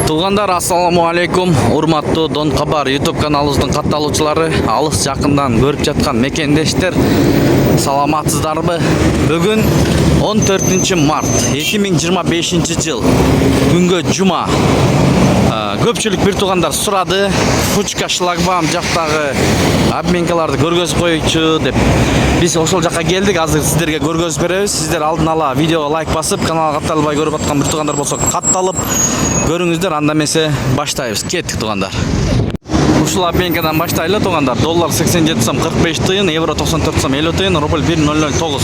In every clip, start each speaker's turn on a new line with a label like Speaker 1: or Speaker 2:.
Speaker 1: Туғандар, ассаламу алейкум. Урматтуу Дон Кабар YouTube каналыбыздын катталуучулары, алыс жакындан көрүп жаткан мекендештер, саламатсыздарбы? Бүгүн 14 март 2025 жыл. Күнгө жума. Көпчүлүк бир туугандар сурады, Фучка шлагбаум жактагы обменкаларды көргөзүп коючу деп. Биз ошол жакка келдик, азыр сиздерге көргөзүп беребиз. Сиздер алдын ала видеого лайк басып, каналга катталбай көрүп аткан бир туугандар болсо катталып көрүңүздөр, анда эмесе баштайбыз. Кеттик туугандар. Ушул обменкадан баштайлы туугандар. Доллар 87 сом 45 тыйын, евро 94 сом 50 тыйын, рубль 1.009.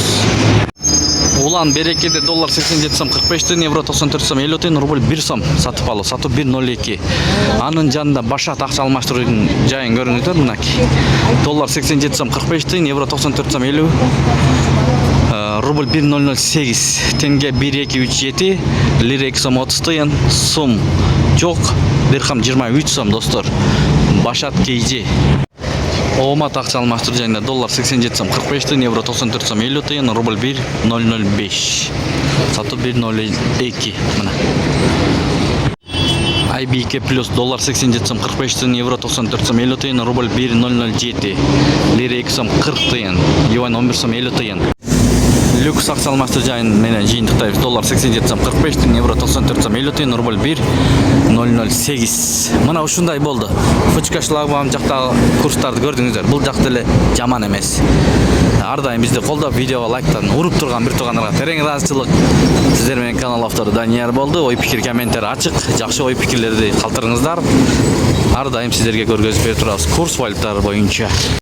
Speaker 1: Улан берекеде доллар 87 сом 45 тыйын, евро 94 сом 50 тыйын, рубль 1 сом сатып алуу, сатуу 1.02. Анын жанында башат акча алмаштыруудун жайын көрүңүздөр, мынакей. Доллар 87 сом 45 тыйын, евро 94 сом 50, рубль 1.008, тенге 1.237, лира 2 сом 30 тыйын, сум жок, дирхам 23 сом достор. Башат кейжи. Оомат акча алмаштыруу жайында доллар 87 сом 45 тыйын, евро 94 сом 50 тыйын, рубль 1.005, сатуу 1.02. Мына. IBK плюс доллар 87 сом 45 тыйын, евро 94 сом 50 тыйын, рубль 1.007, лира 2 сом 40 тыйын, юань 11 сом 50 тыйын. Люкс акча алмаштыруу жайын менен жыйынтыктайбыз. Доллар 87 сом 45 тыйын, евро 94 сом 50 тыйын, рубль 1.008. Мына ушундай болду. Фучка шлагбаум жактагы курстарды көрдүңүздөр. Бул жак деле жаман эмес. Ар дайым бизди колдоп, видеого лайктан уруп турган бир туугандарга терең ыраазычылык. Сиздер менен канал автору Данияр болду. Ой пикир комменттер ачык. Жакшы ой пикирлерди калтырыңыздар. Ар дайым сиздерге көргөзүп берип турабыз курс валюталар боюнча.